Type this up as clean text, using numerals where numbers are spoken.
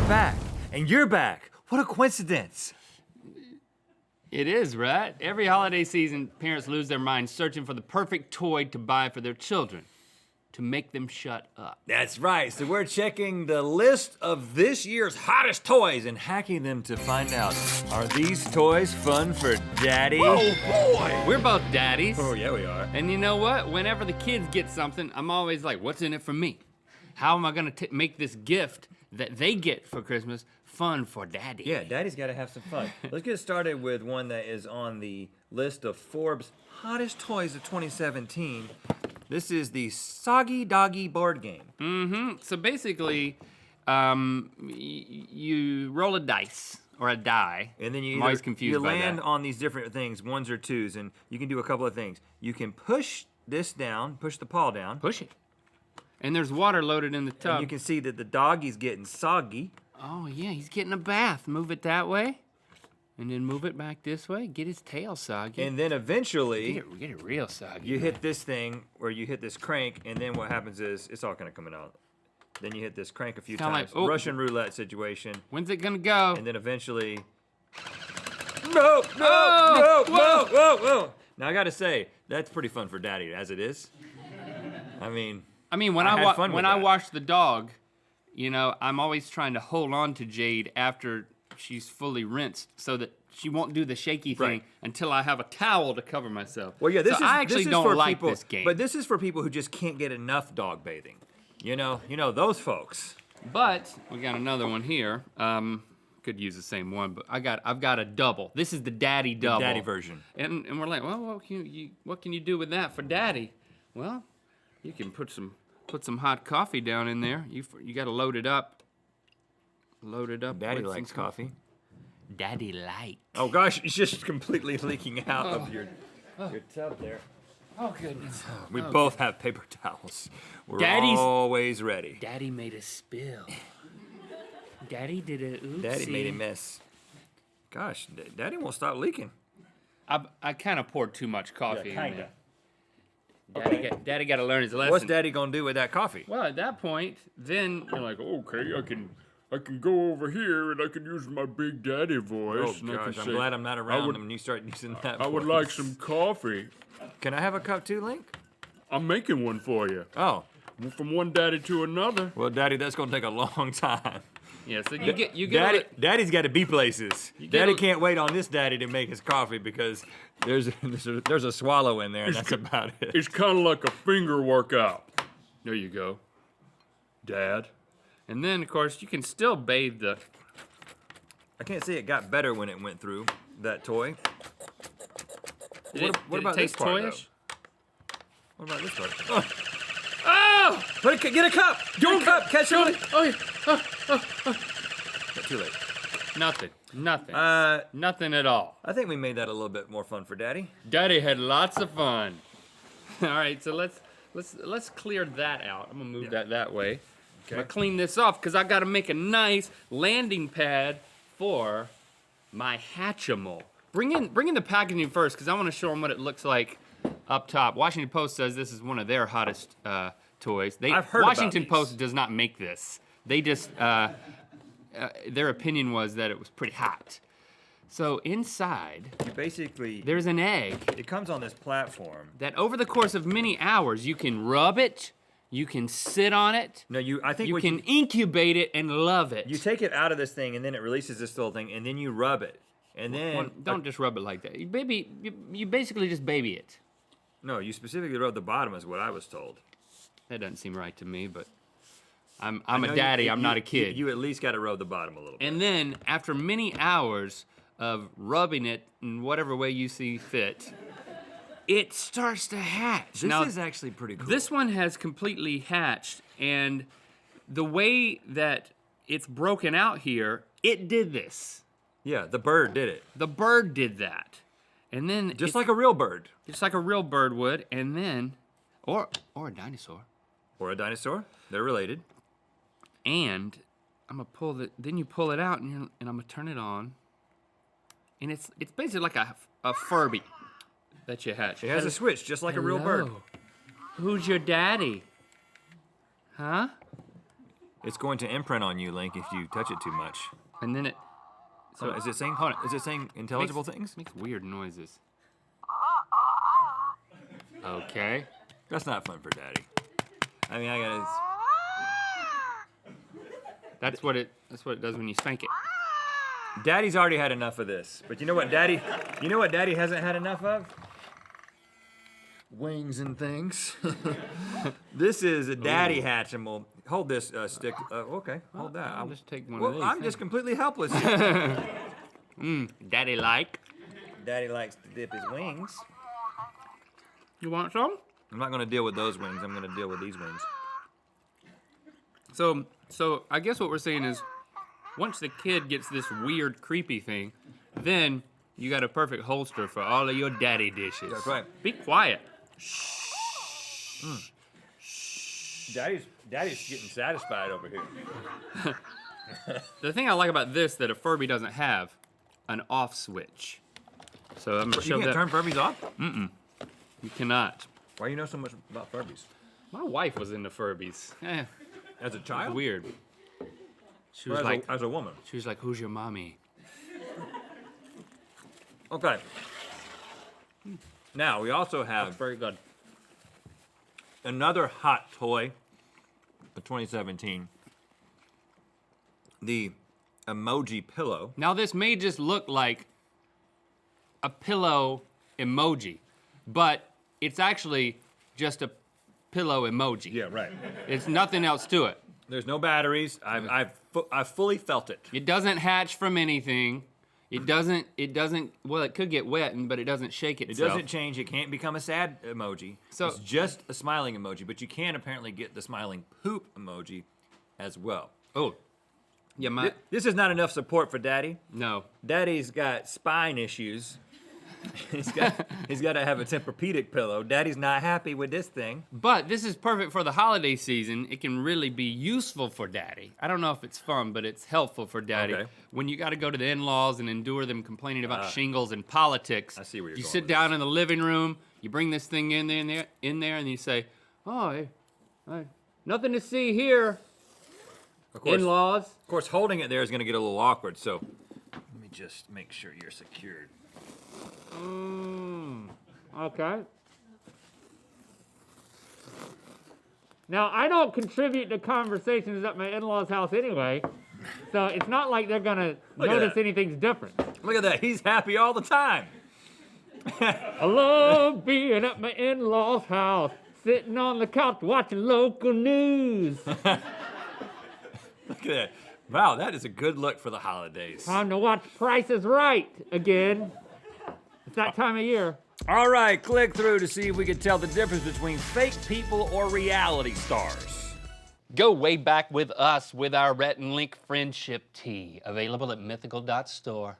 we're back. And you're back. What a coincidence. It is, right? Every holiday season, parents lose their minds searching for the perfect toy to buy for their children to make them shut up. That's right. So we're checking the list of this year's hottest toys and hacking them to find out, are these toys fun for daddy? Oh boy! We're both daddies. Oh, yeah, we are. And you know what? Whenever the kids get something, I'm always like, what's in it for me? How am I gonna make this gift that they get for Christmas fun for daddy? Yeah, daddy's gotta have some fun. Let's get started with one that is on the list of Forbes hottest toys of 2017. This is the Soggy Doggy board game. Mm-hmm. So basically, you roll a dice or a die. And then I'm always confused by land that. on these different things, ones or twos, and you can do a couple of things. You can push this down, push the paw down. Push it. And there's water loaded in the tub. And you can see that the doggy's getting soggy. Oh yeah, he's getting a bath. Move it that way. And then move it back this way. Get his tail soggy. And then eventually, get it real soggy. you hit this thing where you hit this crank, and then what happens is, it's all kind of coming out. Then you hit this crank a few Kinda times. like, oh. Russian roulette situation. When's it gonna go? And then eventually, no, Oh, whoa. Now I gotta say, that's pretty fun for daddy as it is. I mean, when I I had fun with that. wash the dog, you know, I'm always trying to hold on to Jade after she's fully rinsed so that she won't do the shaky thing Right. until I have a towel to cover myself. well, yeah, I actually don't for like people, this game. But this is for people who just can't get enough dog bathing. You know those folks. But we got another one here. Could use the same one, but I've got a double. This is the daddy double. Daddy version. And we're like, well, what can you do with that for daddy? Well, you can put some hot coffee down in there. You got to load it up. Load it up. Daddy with some likes coffee. Daddy like. Oh gosh, it's just completely leaking out of your tub there. Oh goodness. We both have paper towels. We're Daddy's- always ready. Daddy made a spill. Daddy did a oopsie. Daddy made a mess. Gosh, Daddy won't stop leaking. I kind of poured too much coffee in kinda. there. Okay. Daddy got to learn his lesson. What's Daddy gonna do with that coffee? Well, at that point, then you're like, okay, I can go over here and I can use my big daddy voice. Oh and I gosh, can I'm say, glad I'm not around would- when you start using that. I would voice. like some coffee. Can I have a cup too, Link? I'm making one for you. Oh, From one daddy to another. well, Daddy, that's gonna take a long time. Yeah, so you get Daddy's got to be places. get Daddy a- can't wait on this daddy to make his coffee because there's a swallow in there, and that's about it. It's kind of like a finger workout. There you go, Dad. And then, of course, you can still bathe the. I can't say it got better when it went through that toy. What about this taste part, toyish? What about this part? Oh, Oh! get a cup! Get a cup! Catch it! Oh yeah. Too late. Nothing. I Nothing at all. think we made that a little bit more fun for Daddy. Daddy had lots of fun. All right, so let's clear that out. I'm gonna move that way. I'm gonna clean this off because I gotta make a nice landing pad for my Hatchimal. Bring in the packaging first because I want to show them what it looks like up top. Washington Post says this is one of their hottest toys. I've heard about Washington these. Post does not make this. They just their opinion was that it was pretty hot. So inside, You basically, there's an egg it comes on this platform. that over the course of many hours, you can rub it, you can sit on it, No, I think you what can incubate it and love it. you take it out of this thing, and then it releases this little thing, and then you rub it. And then, Well, don't just rub it like that. You basically just baby it. no, you specifically rub the bottom is what I was told. That doesn't seem right to me, but I'm I a know daddy, I'm not a kid. You at least got to rub the bottom a little bit. And then, after many hours of rubbing it in whatever way you see fit, it starts to hatch. This Now, is actually pretty cool. this one has completely hatched, and the way that it's broken out here, it did this. Yeah, the bird did it. The bird did that. And then Just like a real bird. just like a real bird would, and then or a dinosaur. Or a dinosaur. They're related. And I'm gonna then you pull it out and I'm gonna turn it on. And it's basically like a Furby that you hatch. It has a switch, just like a real bird. Hello. Who's your daddy? Huh? It's going to imprint on you, Link, if you touch it too much. And then it. So is it saying? hold on. Is it saying intelligible things? Makes weird noises. Okay. That's not fun for Daddy. I mean, I gotta. That's what it does when you spank it. Daddy's already had enough of this. But you know what Daddy hasn't had enough of? Wings and things. This is a Daddy Hatchimal. Hold this stick. Okay, hold that. I'll just take one of these. I'm just completely helpless. Daddy like. Daddy likes to dip his wings. You want some? I'm not gonna deal with those wings. I'm gonna deal with these wings. So I guess what we're saying is, once the kid gets this weird, creepy thing, then you got a perfect holster for all of your daddy dishes. That's right. Be quiet. Daddy's getting satisfied over here. The thing I like about this that a Furby doesn't have, an off switch. So I'm gonna show You can't that. turn Furbies off? You cannot. Why do you know so much about Furbies? My wife was into Furbies. As a It's child? weird. She Or was like, as a woman? she was like, "Who's your mommy?" Okay. Now, we also have Very good. another hot toy of 2017. The emoji pillow. Now this may just look like a pillow emoji, but it's actually just a pillow emoji. Yeah, right. It's nothing else to it. There's no batteries. I've fully felt it. It doesn't hatch from anything. It doesn't, well, it could get wet, but it doesn't shake It itself. doesn't change. It can't become a sad emoji. So- it's just a smiling emoji, but you can apparently get the smiling poop emoji as well. Oh, yeah, This is not enough support for Daddy. no. Daddy's got spine issues. he's got to have a Tempur-Pedic pillow. Daddy's not happy with this thing. But this is perfect for the holiday season. It can really be useful for Daddy. I don't know if it's fun, but it's helpful for Daddy. Okay. When you got to go to the in-laws and endure them complaining about shingles and politics. I see where you're You going sit with down in the living room, you bring this thing in there, and you say, "Oh, nothing to see here, Of course, in-laws." Of course, holding it there is going to get a little awkward, so let me just make sure you're secured. Okay. Now, I don't contribute to conversations at my in-laws' house anyway, so it's not like they're gonna Look at notice that. anything's different. Look at that. He's happy all the time. I love being at my in-laws' house, sitting on the couch watching local news. Look at that. Wow, that is a good look for the holidays. Time to watch Price is Right again. It's that time of year. All right, click through to see if we can tell the difference between fake people or reality stars. Go way back with us with our Rhett and Link Friendship Tea, available at mythical.store.